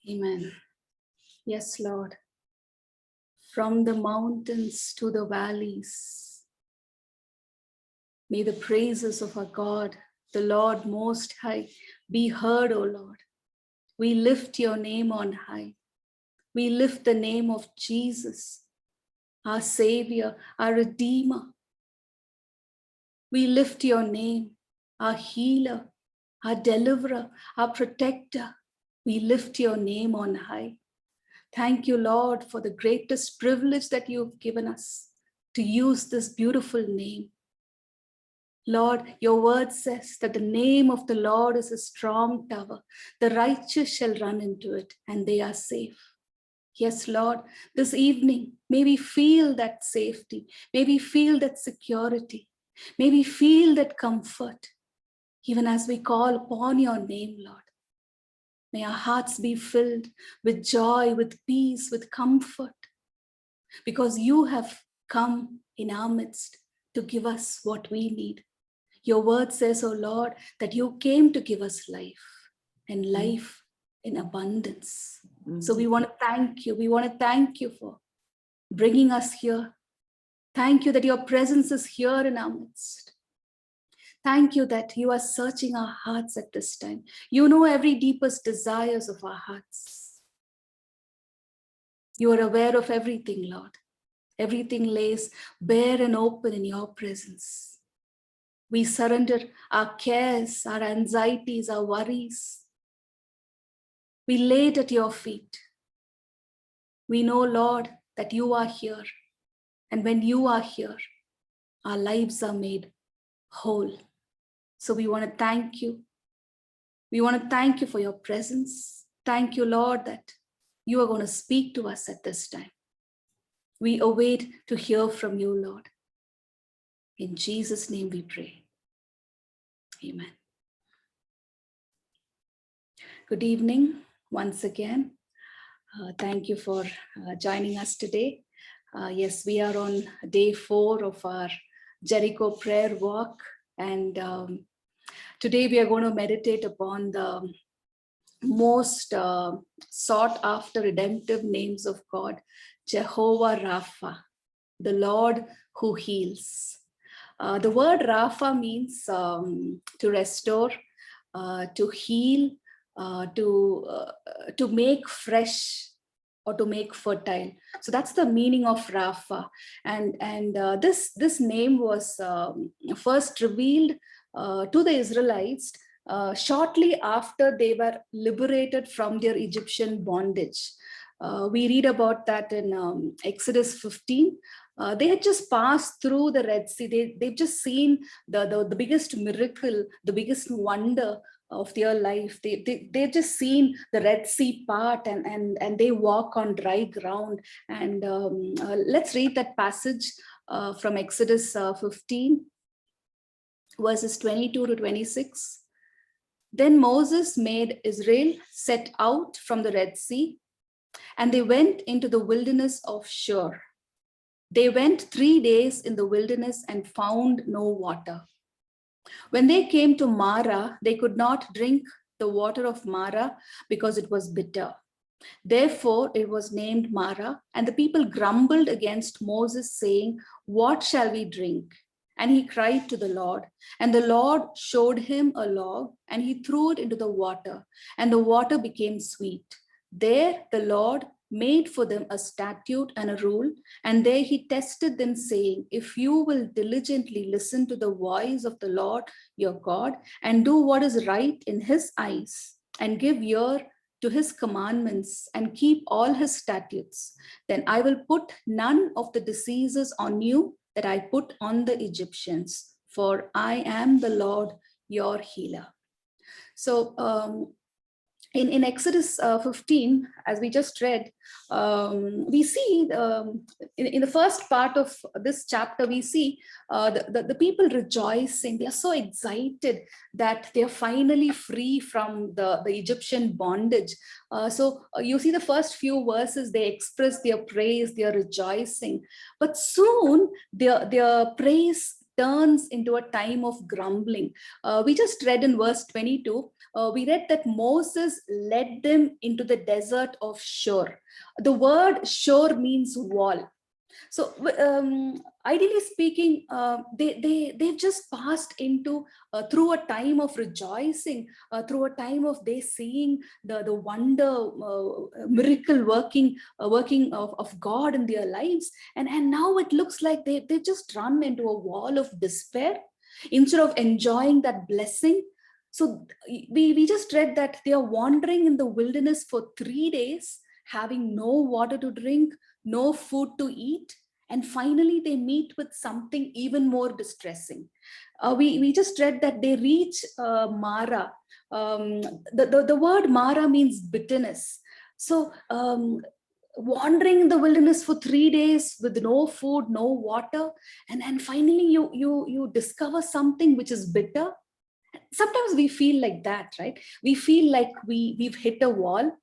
Amen. Yes, Lord. From the mountains to the valleys, may the praises of our God, the Lord Most High, be heard, O Lord. We lift your name on high. We lift the name of Jesus, our Savior, our Redeemer. We lift your name, our healer, our deliverer, our protector. We lift your name on high. Thank you, Lord, for the greatest privilege that you've given us to use this beautiful name. Lord, your word says that the name of the Lord is a strong tower. The righteous shall run into it and they are safe. Yes, Lord, this evening, may we feel that safety. May we feel that security. May we feel that comfort, even as we call upon your name, Lord. May our hearts be filled with joy, with peace, with comfort, because you have come in our midst to give us what we need. Your word says, oh Lord, that you came to give us life and life in abundance. So we want to thank you. We want to thank you for bringing us here. Thank you that your presence is here in our midst. Thank you that you are searching our hearts at this time. You know every deepest desires of our hearts. You are aware of everything, Lord. Everything lays bare and open in your presence. We surrender our cares, our anxieties, our worries. We lay it at your feet. We know, Lord, that you are here. And when you are here, our lives are made whole. So we want to thank you. We want to thank you for your presence. Thank you, Lord, that you are going to speak to us at this time. We await to hear from you, Lord. In Jesus' name we pray. Amen. Good evening once again. Thank you for joining us today. Yes, we are on day 4 of our Jericho prayer walk. And today we are going to meditate upon the most sought after redemptive names of God, Jehovah Rapha, the Lord who heals. The word Rapha means to restore, to heal, to make fresh, or to make fertile. So that's the meaning of Rapha. And this name was first revealed to the Israelites shortly after they were liberated from their Egyptian bondage. We read about that in Exodus 15. They had just passed through the Red Sea. They've just seen the biggest miracle, the biggest wonder of their life. They've just seen the Red Sea part, and they walk on dry ground. And let's read that passage from Exodus 15, verses 22 to 26. Then Moses made Israel set out from the Red Sea, and they went into the wilderness of Shur. They went 3 days in the wilderness and found no water. When they came to Mara, they could not drink the water of Mara because it was bitter. Therefore, it was named Mara, and the people grumbled against Moses, saying, "What shall we drink?" And he cried to the Lord, and the Lord showed him a log, and he threw it into the water, and the water became sweet. There the Lord made for them a statute and a rule, and there he tested them, saying, "If you will diligently listen to the voice of the Lord your God, and do what is right in his eyes, and give ear to his commandments, and keep all his statutes, then I will put none of the diseases on you that I put on the Egyptians, for I am the Lord your healer." So in Exodus 15, as we just read, we see in the first part of this chapter, we see the people rejoicing. They are so excited that they are finally free from the Egyptian bondage. So you see the first few verses, they express their praise, their rejoicing. But soon their praise turns into a time of grumbling. We just read in verse 22, we read that Moses led them into the desert of Shur. The word Shur means wall. So ideally speaking, they've just passed into through a time of rejoicing, through a time of they seeing the wonder, miracle working of God in their lives, and now it looks like they just run into a wall of despair instead of enjoying that blessing. So we just read that they are wandering in the wilderness for 3 days, having no water to drink, no food to eat, and finally they meet with something even more distressing. We just read that they reach Mara. The word Mara means bitterness. So wandering in the wilderness for 3 days with no food, no water, and finally you discover something which is bitter. Sometimes we feel like that, right? We feel like we've hit a wall.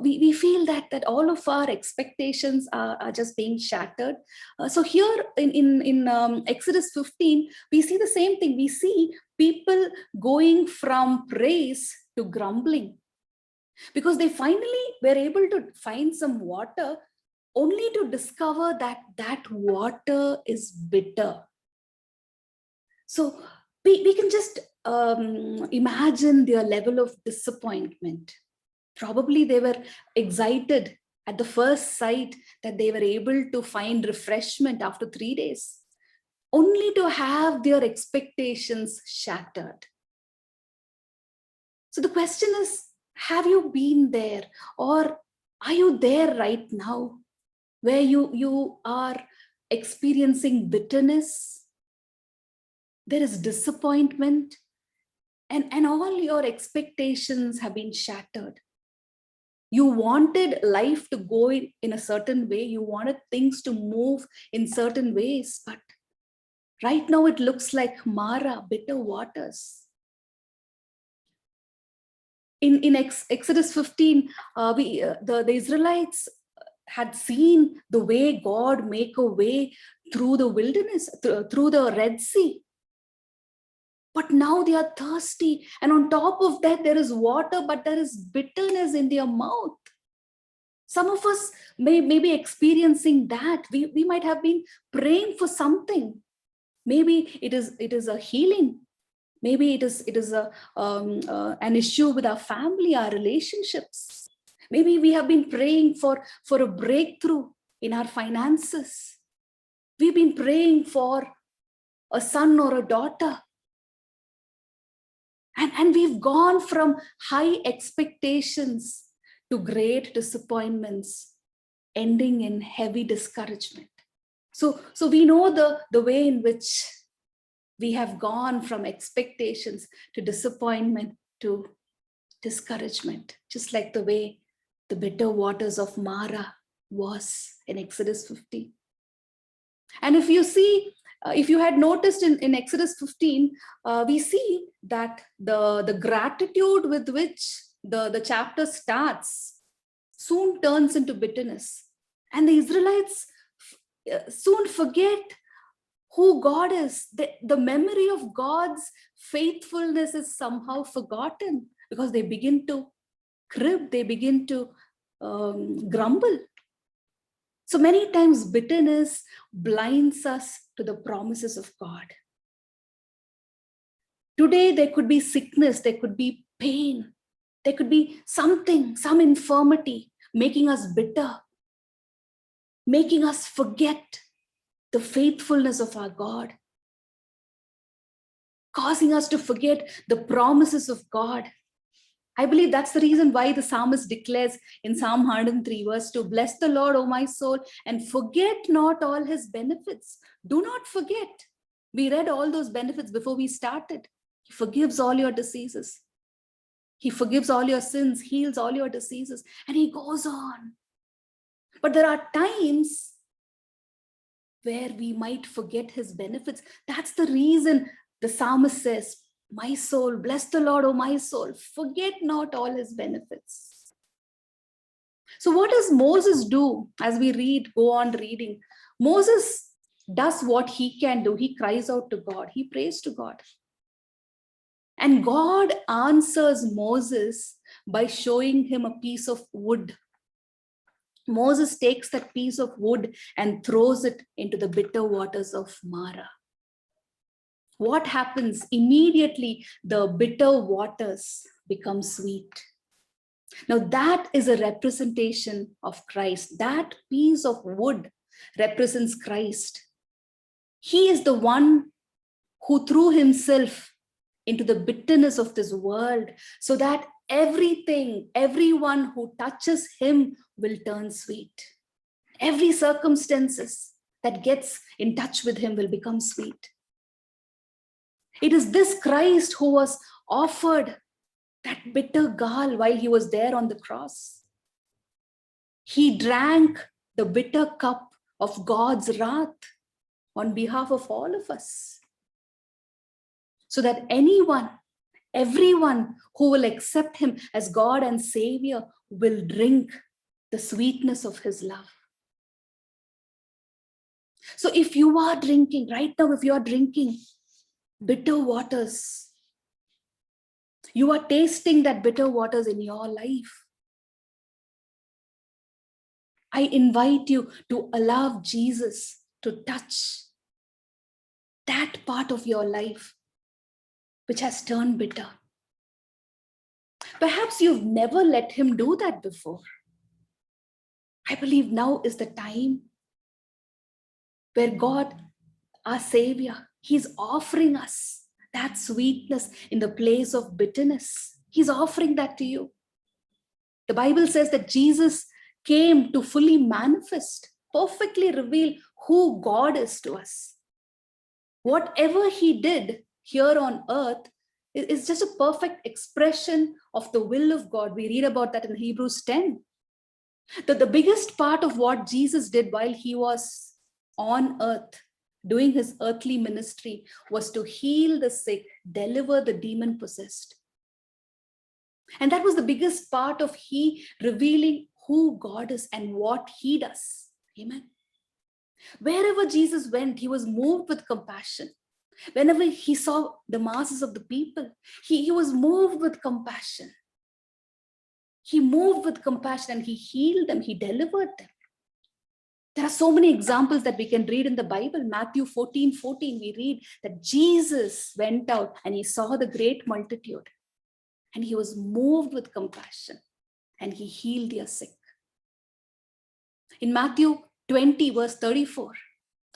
We feel that all of our expectations are just being shattered. So here in Exodus 15, we see the same thing. We see people going from praise to grumbling, because they finally were able to find some water, only to discover that water is bitter. So we can just imagine their level of disappointment. Probably they were excited at the first sight that they were able to find refreshment after 3 days, only to have their expectations shattered. So the question is, have you been there, or are you there right now, where you are experiencing bitterness? There is disappointment, and all your expectations have been shattered. You wanted life to go in a certain way. You wanted things to move in certain ways. But right now it looks like Mara, bitter waters. In Exodus 15, the Israelites had seen the way God make a way through the wilderness, through the Red Sea. But now they are thirsty. And on top of that, there is water, but there is bitterness in their mouth. Some of us may be experiencing that. We might have been praying for something. Maybe it is a healing. Maybe it is an issue with our family, our relationships. Maybe we have been praying for a breakthrough in our finances. We've been praying for a son or a daughter. And we've gone from high expectations to great disappointments, ending in heavy discouragement. So we know the way in which we have gone from expectations to disappointment to discouragement, just like the way the bitter waters of Mara was in Exodus 15. And if you see, if you had noticed in Exodus 15, we see that the gratitude with which the chapter starts soon turns into bitterness. And the Israelites soon forget who God is. The memory of God's faithfulness is somehow forgotten, because they begin to crib, they begin to grumble. So many times bitterness blinds us to the promises of God. Today, there could be sickness, there could be pain, there could be something, some infirmity making us bitter, making us forget the faithfulness of our God, causing us to forget the promises of God. I believe that's the reason why the psalmist declares in Psalm 103 verse 2, "Bless the Lord, O my soul, and forget not all his benefits." Do not forget. We read all those benefits before we started. He forgives all your diseases. He forgives all your sins, heals all your diseases, and he goes on. But there are times where we might forget his benefits. That's the reason the psalmist says, "My soul, bless the Lord, O my soul, forget not all his benefits." So what does Moses do as we go on reading? Moses does what he can do. He cries out to God. He prays to God. And God answers Moses by showing him a piece of wood. Moses takes that piece of wood and throws it into the bitter waters of Mara. What happens? Immediately, the bitter waters become sweet. Now, that is a representation of Christ. That piece of wood represents Christ. He is the one who threw himself into the bitterness of this world so that everyone who touches him will turn sweet. Every circumstances that gets in touch with him will become sweet. It is this Christ who was offered that bitter gall while he was there on the cross. He drank the bitter cup of God's wrath on behalf of all of us, so that everyone who will accept him as God and Savior will drink the sweetness of his love. So if you are drinking, right now, if you are drinking bitter waters, you are tasting that bitter waters in your life, I invite you to allow Jesus to touch that part of your life which has turned bitter. Perhaps you've never let him do that before. I believe now is the time where God, our Savior, he's offering us that sweetness in the place of bitterness. He's offering that to you. The Bible says that Jesus came to fully manifest, perfectly reveal who God is to us. Whatever he did here on earth is just a perfect expression of the will of God. We read about that in Hebrews 10. That the biggest part of what Jesus did while he was on earth, doing his earthly ministry, was to heal the sick, deliver the demon-possessed. And that was the biggest part of he revealing who God is and what he does. Amen. Wherever Jesus went, he was moved with compassion. Whenever he saw the masses of the people, he was moved with compassion. He moved with compassion and he healed them, he delivered them. There are so many examples that we can read in the Bible. Matthew 14:14, we read that Jesus went out and he saw the great multitude and he was moved with compassion and he healed their sick. In Matthew 20, verse 34,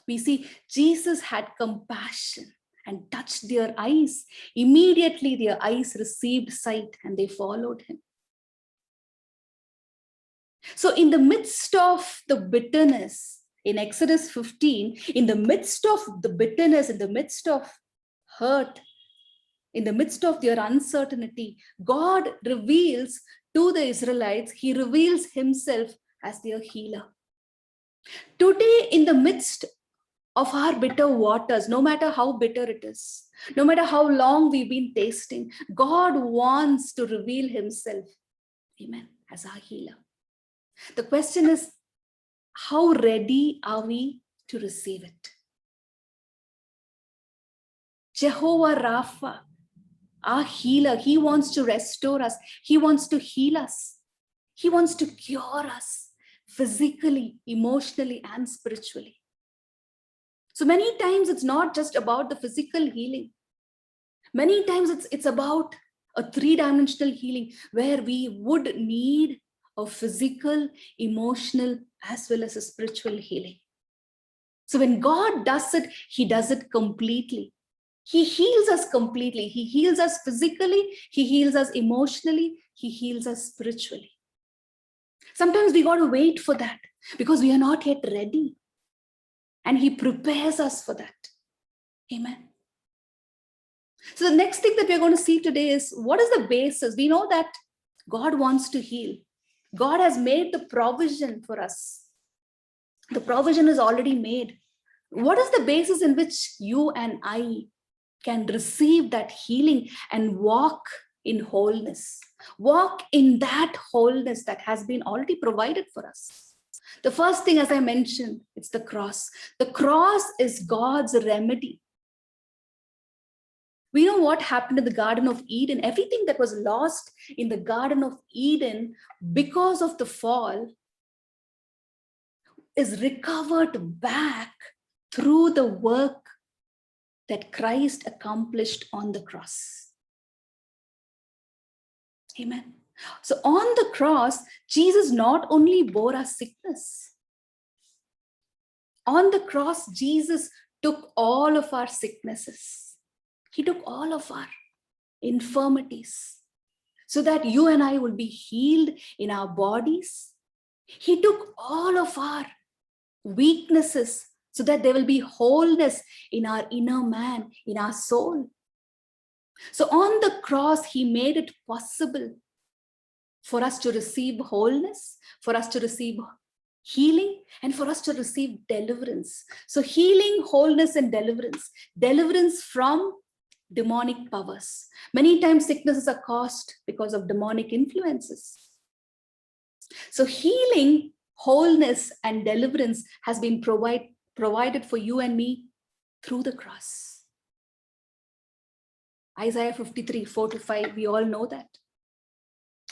we see Jesus had compassion and touched their eyes. Immediately their eyes received sight and they followed him. So in the midst of the bitterness, in Exodus 15, in the midst of the bitterness, in the midst of hurt, in the midst of their uncertainty, God reveals to the Israelites, he reveals himself as their healer. Today, in the midst of our bitter waters, no matter how bitter it is, no matter how long we've been tasting, God wants to reveal himself, amen, as our healer. The question is, how ready are we to receive it? Jehovah Rapha, our healer, he wants to restore us. He wants to heal us. He wants to cure us physically, emotionally, and spiritually. So many times it's not just about the physical healing. Many times it's about a three-dimensional healing where we would need a physical, emotional, as well as a spiritual healing. So when God does it, he does it completely. He heals us completely. He heals us physically. He heals us emotionally. He heals us spiritually. Sometimes we got to wait for that because we are not yet ready. And he prepares us for that. Amen. So the next thing that we're going to see today is, what is the basis? We know that God wants to heal. God has made the provision for us. The provision is already made. What is the basis in which you and I can receive that healing and walk in wholeness? Walk in that wholeness that has been already provided for us. The first thing, as I mentioned, it's the cross. The cross is God's remedy. We know what happened in the Garden of Eden. Everything that was lost in the Garden of Eden because of the fall is recovered back through the work that Christ accomplished on the cross. Amen. So on the cross, Jesus not only bore our sickness. On the cross, Jesus took all of our sicknesses. He took all of our infirmities so that you and I will be healed in our bodies. He took all of our weaknesses so that there will be wholeness in our inner man, in our soul. So on the cross, he made it possible for us to receive wholeness, for us to receive healing, and for us to receive deliverance. So healing, wholeness, and deliverance from demonic powers. Many times sicknesses are caused because of demonic influences. So healing, wholeness, and deliverance has been provided for you and me through the cross. Isaiah 53, 4-5, we all know that.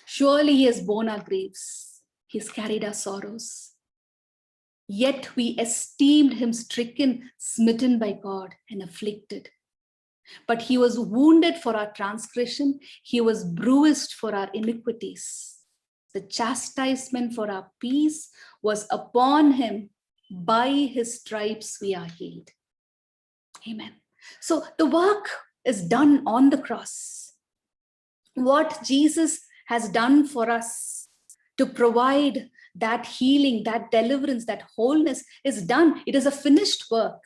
Surely he has borne our griefs, he has carried our sorrows. Yet we esteemed him stricken, smitten by God, and afflicted. But he was wounded for our transgression, he was bruised for our iniquities. The chastisement for our peace was upon him. By his stripes we are healed. Amen. So the work is done on the cross. What Jesus has done for us to provide that healing, that deliverance, that wholeness is done. It is a finished work.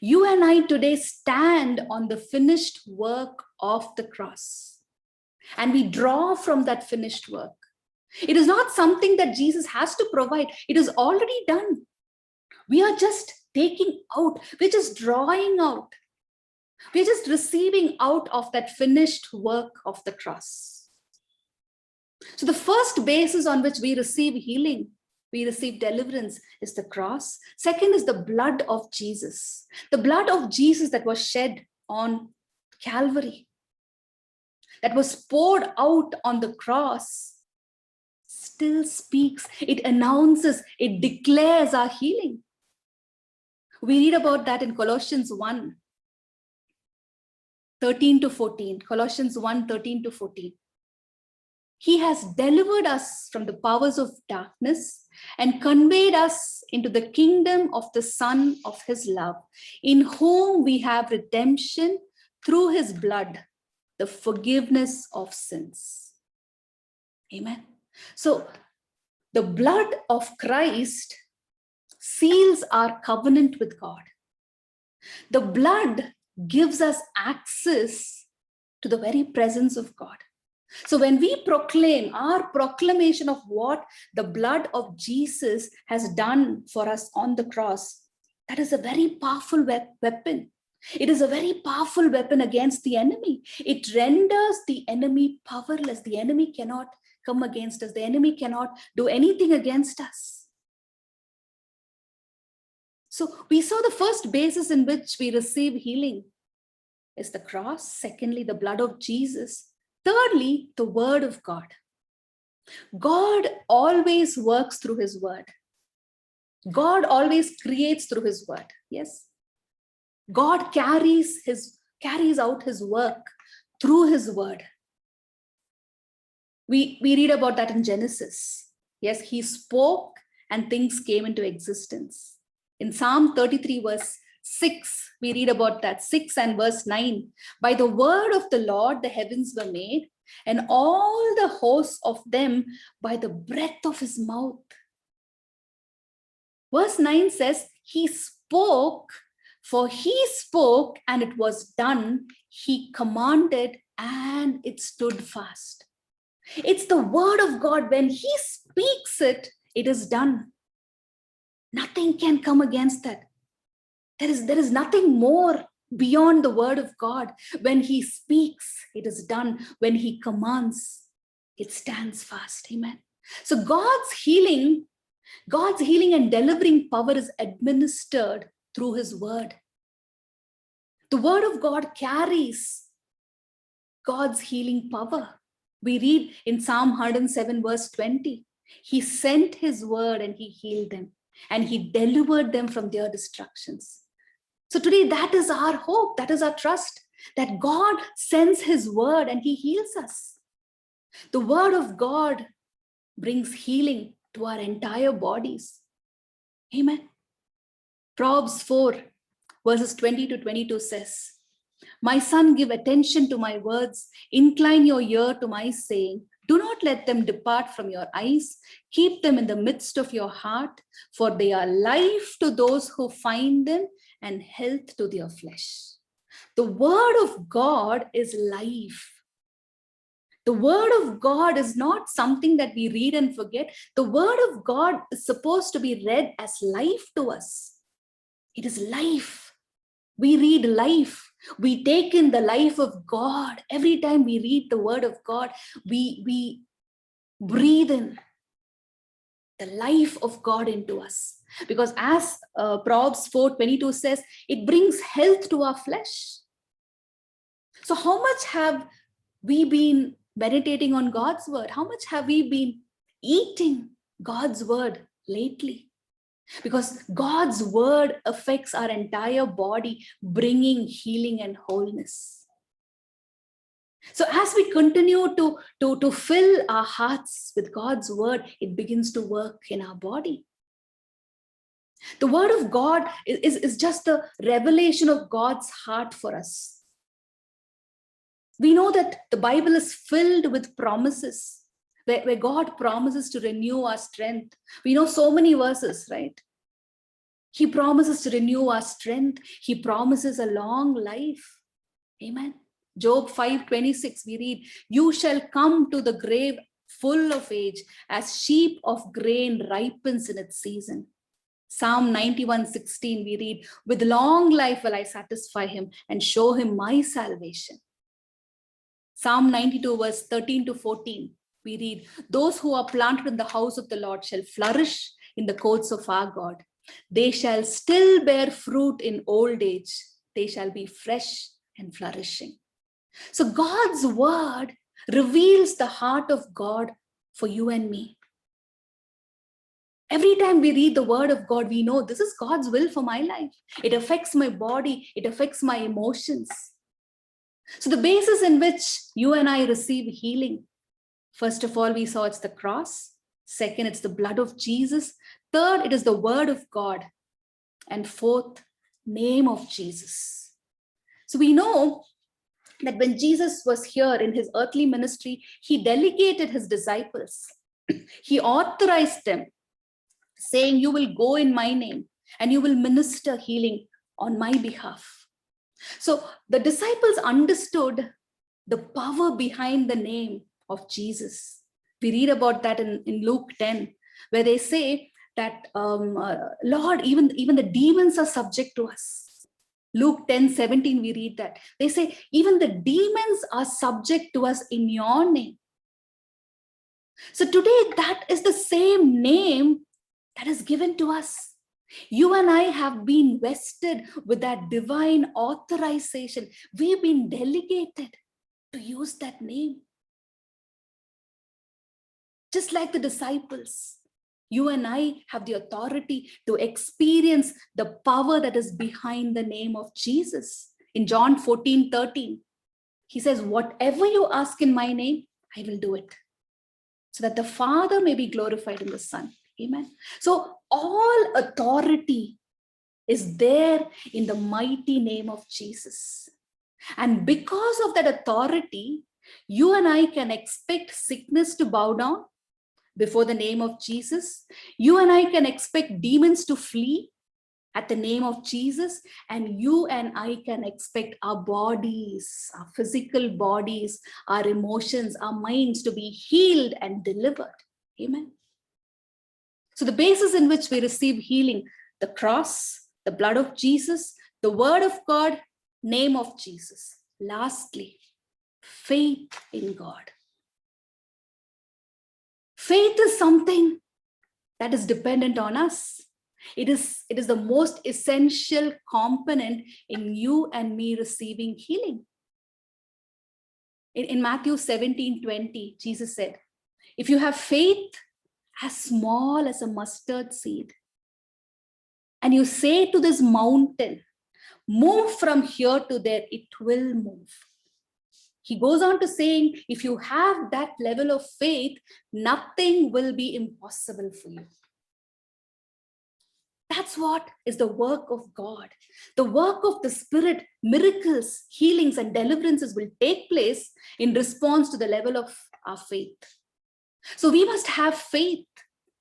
You and I today stand on the finished work of the cross. And we draw from that finished work. It is not something that Jesus has to provide. It is already done. We are just taking out. We're just drawing out. We're just receiving out of that finished work of the cross. So the first basis on which we receive healing, we receive deliverance, is the cross. Second is the blood of Jesus. The blood of Jesus that was shed on Calvary, that was poured out on the cross, still speaks. It announces, it declares our healing. We read about that in Colossians 1, 13-14. Colossians 1, 13-14. He has delivered us from the powers of darkness and conveyed us into the kingdom of the Son of his love, in whom we have redemption through his blood, the forgiveness of sins. Amen. So the blood of Christ seals our covenant with God. The blood gives us access to the very presence of God. So when we proclaim our proclamation of what the blood of Jesus has done for us on the cross, that is a very powerful weapon. It is a very powerful weapon against the enemy. It renders the enemy powerless. The enemy cannot come against us. The enemy cannot do anything against us. So we saw the first basis in which we receive healing is the cross. Secondly, the blood of Jesus. Thirdly, the word of God. God always works through his word. God always creates through his word. Yes. God carries out his work through his word. We read about that in Genesis. Yes, he spoke and things came into existence. In Psalm 33 verse 6, we read about that, 6 and verse 9. By the word of the Lord, the heavens were made, and all the hosts of them by the breath of his mouth. Verse 9 says, he spoke, for he spoke and it was done. He commanded and it stood fast. It's the word of God. When he speaks it, it is done. Nothing can come against that. There is nothing more beyond the word of God. When he speaks, it is done. When he commands, it stands fast. Amen. So God's healing and delivering power is administered through his word. The word of God carries God's healing power. We read in Psalm 107, verse 20, He sent His word and He healed them, and He delivered them from their destructions. So today, that is our hope, that is our trust, that God sends His word and He heals us. The word of God brings healing to our entire bodies. Amen. Proverbs 4, verses 20 to 22 says, My son, give attention to my words. Incline your ear to my saying. Do not let them depart from your eyes. Keep them in the midst of your heart, for they are life to those who find them and health to their flesh. The word of God is life. The word of God is not something that we read and forget. The word of God is supposed to be read as life to us. It is life. We read life. We take in the life of God. Every time we read the word of God, we breathe in the life of God into us. Because as Proverbs 4:22 says, it brings health to our flesh. So how much have we been meditating on God's word? How much have we been eating God's word lately? Because God's word affects our entire body, bringing healing and wholeness. So as we continue to fill our hearts with God's word, it begins to work in our body. The word of God is just the revelation of God's heart for us. We know that the Bible is filled with promises, where God promises to renew our strength. We know so many verses, right? He promises to renew our strength. He promises a long life. Amen. Job 5:26, we read, You shall come to the grave full of age, as sheep of grain ripens in its season. Psalm 91:16, we read, With long life will I satisfy him and show him my salvation. Psalm 92, verse 13 to 14, we read, Those who are planted in the house of the Lord shall flourish in the courts of our God. They shall still bear fruit in old age. They shall be fresh and flourishing. So God's word reveals the heart of God for you and me. Every time we read the word of God, we know this is God's will for my life. It affects my body. It affects my emotions. So the basis in which you and I receive healing, first of all, we saw it's the cross. Second, it's the blood of Jesus. Third, it is the word of God. And fourth, name of Jesus. So we know that when Jesus was here in his earthly ministry, he delegated his disciples. He authorized them, saying, You will go in my name and you will minister healing on my behalf. So the disciples understood the power behind the name of Jesus. We read about that in Luke 10, where they say that, Lord, even the demons are subject to us. Luke 10:17, we read that. They say, even the demons are subject to us in your name. So today, that is the same name that is given to us. You and I have been vested with that divine authorization. We've been delegated to use that name. Just like the disciples, you and I have the authority to experience the power that is behind the name of Jesus. In John 14:13, he says, Whatever you ask in my name, I will do it, so that the Father may be glorified in the Son. Amen. So all authority is there in the mighty name of Jesus. And because of that authority, you and I can expect sickness to bow down before the name of Jesus. You and I can expect demons to flee at the name of Jesus. And you and I can expect our bodies, our physical bodies, our emotions, our minds to be healed and delivered. Amen. So the basis in which we receive healing, the cross, the blood of Jesus, the word of God, name of Jesus. Lastly, faith in God. Faith is something that is dependent on us. It is the most essential component in you and me receiving healing. In Matthew 17:20, Jesus said, if you have faith as small as a mustard seed, and you say to this mountain, move from here to there, it will move. He goes on to saying, if you have that level of faith, nothing will be impossible for you. That's what is the work of God. The work of the Spirit, miracles, healings, and deliverances will take place in response to the level of our faith. So we must have faith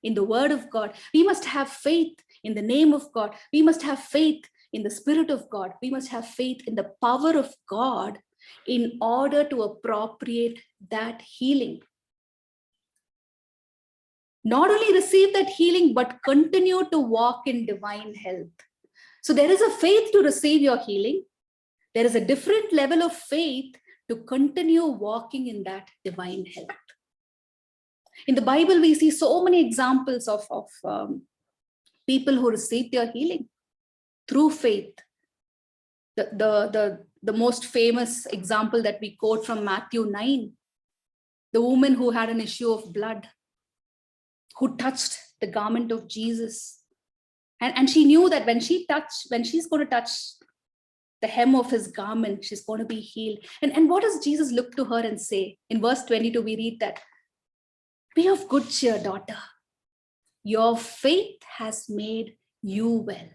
in the word of God. We must have faith in the name of God. We must have faith in the Spirit of God. We must have faith in the power of God in order to appropriate that healing. Not only receive that healing, but continue to walk in divine health. So there is a faith to receive your healing. There is a different level of faith to continue walking in that divine health. In the Bible, we see so many examples of people who received their healing through faith. The most famous example that we quote from Matthew 9, the woman who had an issue of blood, who touched the garment of Jesus. And she knew that when she's going to touch the hem of his garment, she's going to be healed. And what does Jesus look to her and say? In verse 22, we read that, be of good cheer, daughter. Your faith has made you well.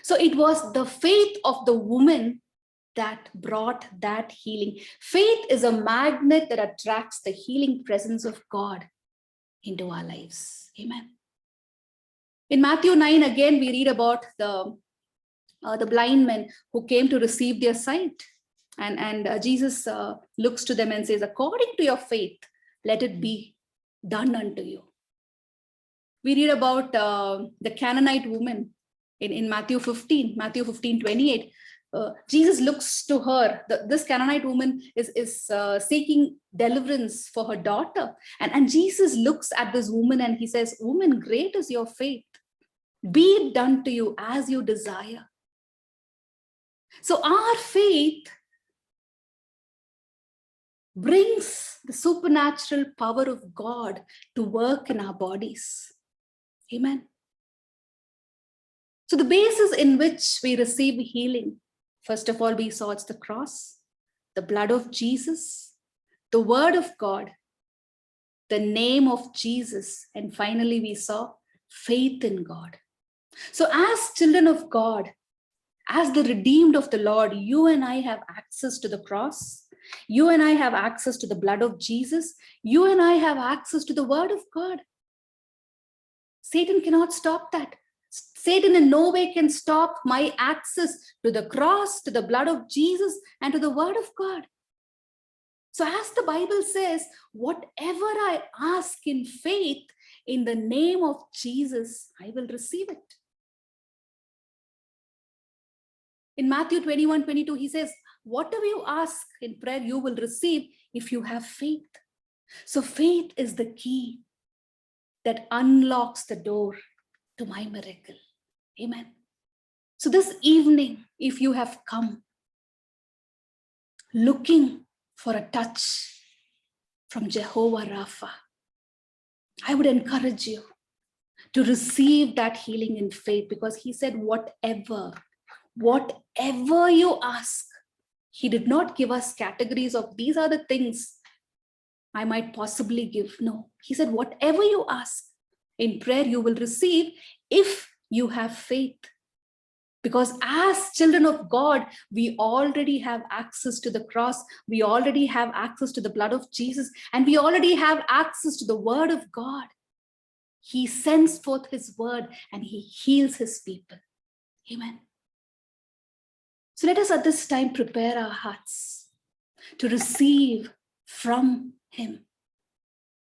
So it was the faith of the woman that brought that healing. Faith is a magnet that attracts the healing presence of God into our lives. Amen. In Matthew 9, again, we read about the blind men who came to receive their sight. And Jesus looks to them and says, according to your faith, let it be done unto you. We read about the Canaanite woman in Matthew 15:28. Jesus looks to her. This Canaanite woman is seeking deliverance for her daughter. And Jesus looks at this woman and he says, woman, great is your faith. Be it done to you as you desire. So our faith brings the supernatural power of God to work in our bodies. Amen. So the basis in which we receive healing, first of all, we saw it's the cross, the blood of Jesus, the word of God, the name of Jesus, and finally we saw faith in God. So as children of God, as the redeemed of the Lord, you and I have access to the cross. You and I have access to the blood of Jesus. You and I have access to the word of God. Satan cannot stop that. Satan in no way can stop my access to the cross, to the blood of Jesus, and to the word of God. So as the Bible says, whatever I ask in faith in the name of Jesus, I will receive it. In Matthew 21:22, he says, whatever you ask in prayer, you will receive if you have faith. So faith is the key that unlocks the door to my miracle. Amen. So this evening, if you have come looking for a touch from Jehovah Rapha, I would encourage you to receive that healing in faith, because he said, whatever you ask. He did not give us categories of these are the things I might possibly give. No, he said, whatever you ask in prayer, you will receive if you have faith. Because as children of God, we already have access to the cross. We already have access to the blood of Jesus. And we already have access to the word of God. He sends forth his word and he heals his people. Amen. So let us at this time prepare our hearts to receive from him.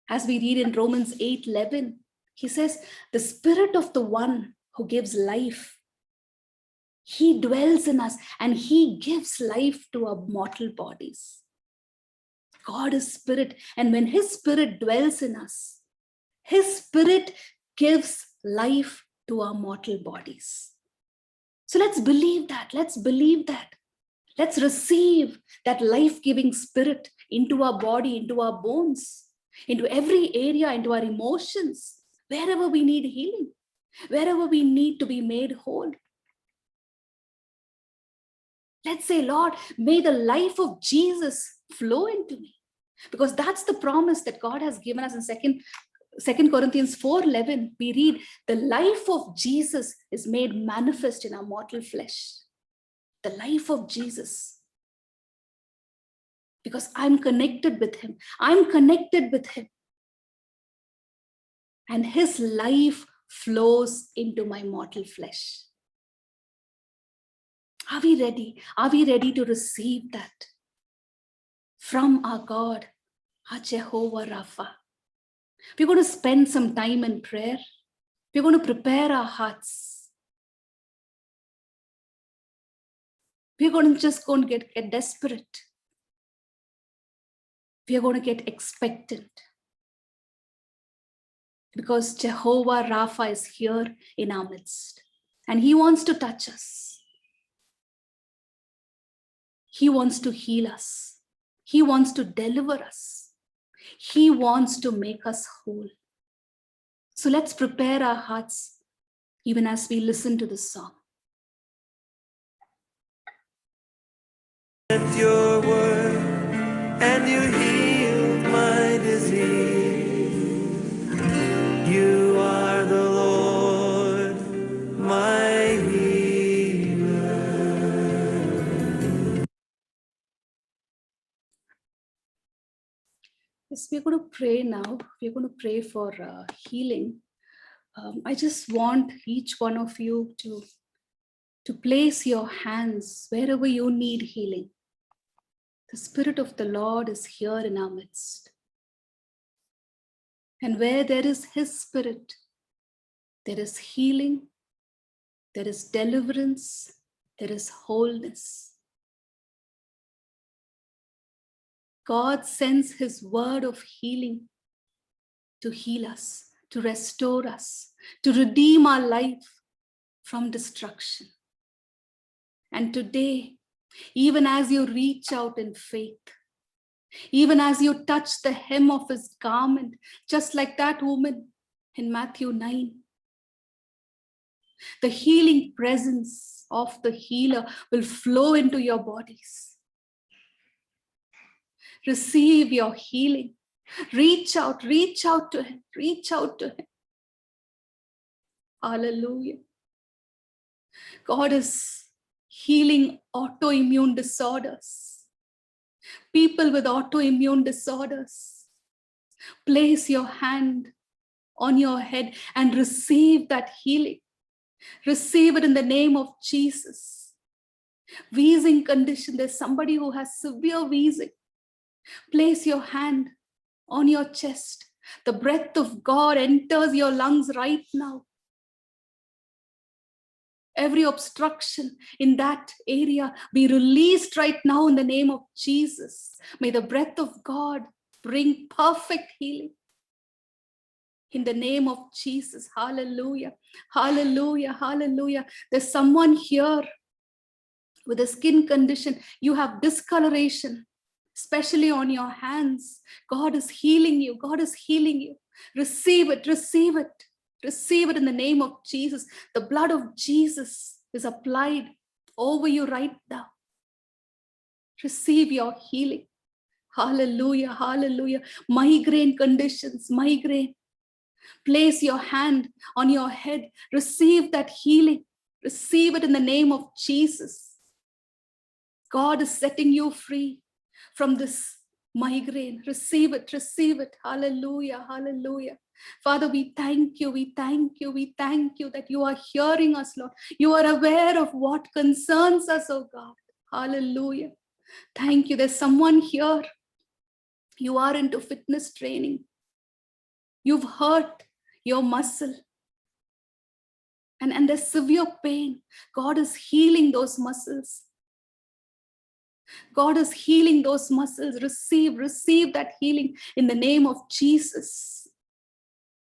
As we read in Romans 8:11, he says, the spirit of the one who gives life, he dwells in us and he gives life to our mortal bodies. God is spirit, and when his spirit dwells in us, his spirit gives life to our mortal bodies. So let's believe that. Let's believe that. Let's receive that life-giving spirit into our body, into our bones, into every area, into our emotions, wherever we need healing, wherever we need to be made whole. Let's say, Lord, may the life of Jesus flow into me. Because that's the promise that God has given us in Second Corinthians 4:11. We read, the life of Jesus is made manifest in our mortal flesh. The life of Jesus. Because I'm connected with him. I'm connected with him. And his life flows into my mortal flesh. Are we ready? Are we ready to receive that from our God, our Jehovah Rapha? We're going to spend some time in prayer. We're going to prepare our hearts. We're going to just go and get desperate. We are going to get expectant. Because Jehovah Rapha is here in our midst. And he wants to touch us. He wants to heal us. He wants to deliver us. He wants to make us whole. So let's prepare our hearts even as we listen to this song. Sent your word and you healed my disease. You are the Lord, my healer. Yes, we're going to pray now. We're going to pray for healing. I just want each one of you to place your hands wherever you need healing. The Spirit of the Lord is here in our midst. And where there is his Spirit, there is healing, there is deliverance, there is wholeness. God sends his word of healing to heal us, to restore us, to redeem our life from destruction. And today, even as you reach out in faith, even as you touch the hem of his garment, just like that woman in Matthew 9, the healing presence of the healer will flow into your bodies. Receive your healing. Reach out to him, reach out to him. Hallelujah. God is healing autoimmune disorders. People with autoimmune disorders, place your hand on your head and receive that healing. Receive it in the name of Jesus. Wheezing condition, there's somebody who has severe wheezing. Place your hand on your chest. The breath of God enters your lungs right now. Every obstruction in that area be released right now in the name of Jesus. May the breath of God bring perfect healing. In the name of Jesus. Hallelujah. Hallelujah. Hallelujah. There's someone here with a skin condition. You have discoloration, especially on your hands. God is healing you. God is healing you. Receive it. Receive it. Receive it in the name of Jesus. The blood of Jesus is applied over you right now. Receive your healing. Hallelujah. Hallelujah. Migraine conditions. Migraine. Place your hand on your head. Receive that healing. Receive it in the name of Jesus. God is setting you free from this migraine. Receive it. Receive it. Hallelujah. Hallelujah. Father, we thank you. We thank you. We thank you that you are hearing us, Lord. You are aware of what concerns us, oh God. Hallelujah. Thank you. There's someone here. You are into fitness training. You've hurt your muscle. And there's severe pain. God is healing those muscles. God is healing those muscles. Receive that healing in the name of Jesus.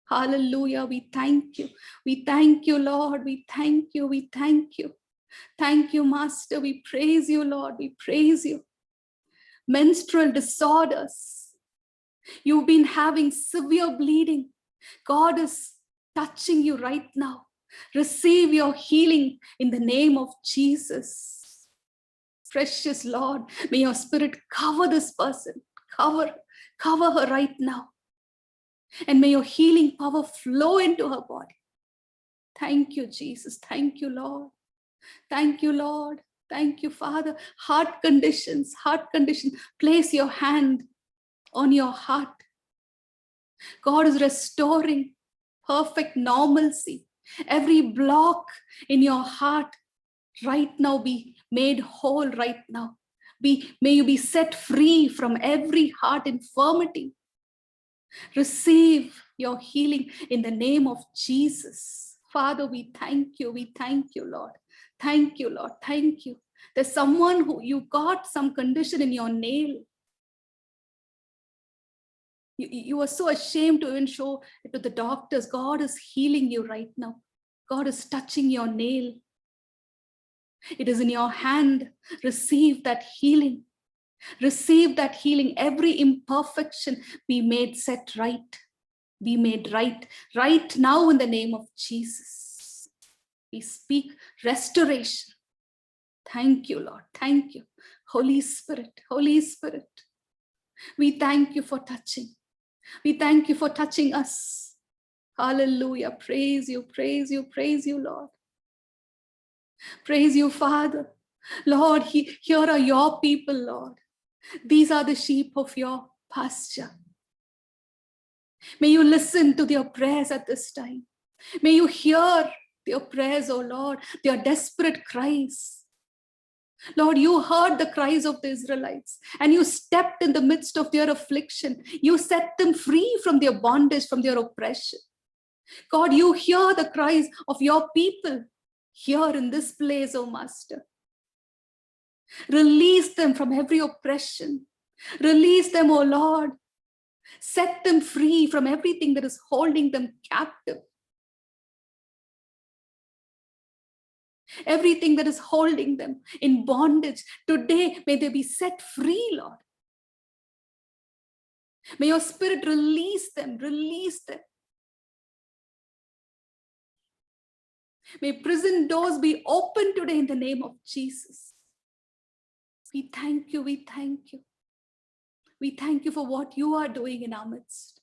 Hallelujah. We thank you. We thank you, Lord. We thank you. We thank you. Thank you, Master. We praise you, Lord. We praise you. Menstrual disorders. You've been having severe bleeding. God is touching you right now. Receive your healing in the name of Jesus. Precious Lord, may your spirit cover this person. Cover her right now. And may your healing power flow into her body. Thank you, Jesus. Thank you, Lord. Thank you, Lord. Thank you, Father. Heart condition. Place your hand on your heart. God is restoring perfect normalcy. Every block in your heart right now be made whole right now. May you be set free from every heart infirmity. Receive your healing in the name of Jesus. Father, we thank you. We thank you, Lord. Thank you, Lord. Thank you. There's someone who you got some condition in your nail. You are so ashamed to even show it to the doctors. God is healing you right now. God is touching your nail. It is in your hand. Receive that healing. Receive that healing. Every imperfection be made set right. Be made right. Right now in the name of Jesus. We speak restoration. Thank you, Lord. Thank you. Holy Spirit. Holy Spirit. We thank you for touching. We thank you for touching us. Hallelujah. Praise you, praise you, praise you, Lord. Praise you, Father. Lord, here are your people, Lord. These are the sheep of your pasture. May you listen to their prayers at this time. May you hear their prayers, oh Lord, their desperate cries. Lord, you heard the cries of the Israelites and you stepped in the midst of their affliction. You set them free from their bondage, from their oppression. God, you hear the cries of your people here in this place, oh Master. Release them from every oppression. Release them, oh Lord. Set them free from everything that is holding them captive. Everything that is holding them in bondage. Today, may they be set free, Lord. May your spirit release them, release them. May prison doors be open today in the name of Jesus. We thank you, we thank you. We thank you for what you are doing in our midst.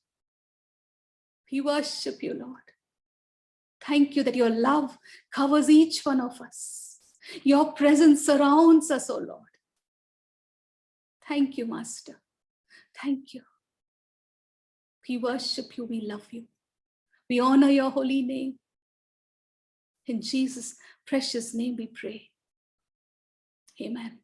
We worship you, Lord. Thank you that your love covers each one of us. Your presence surrounds us, oh Lord. Thank you, Master. Thank you. We worship you, we love you. We honor your holy name. In Jesus' precious name we pray. Amen.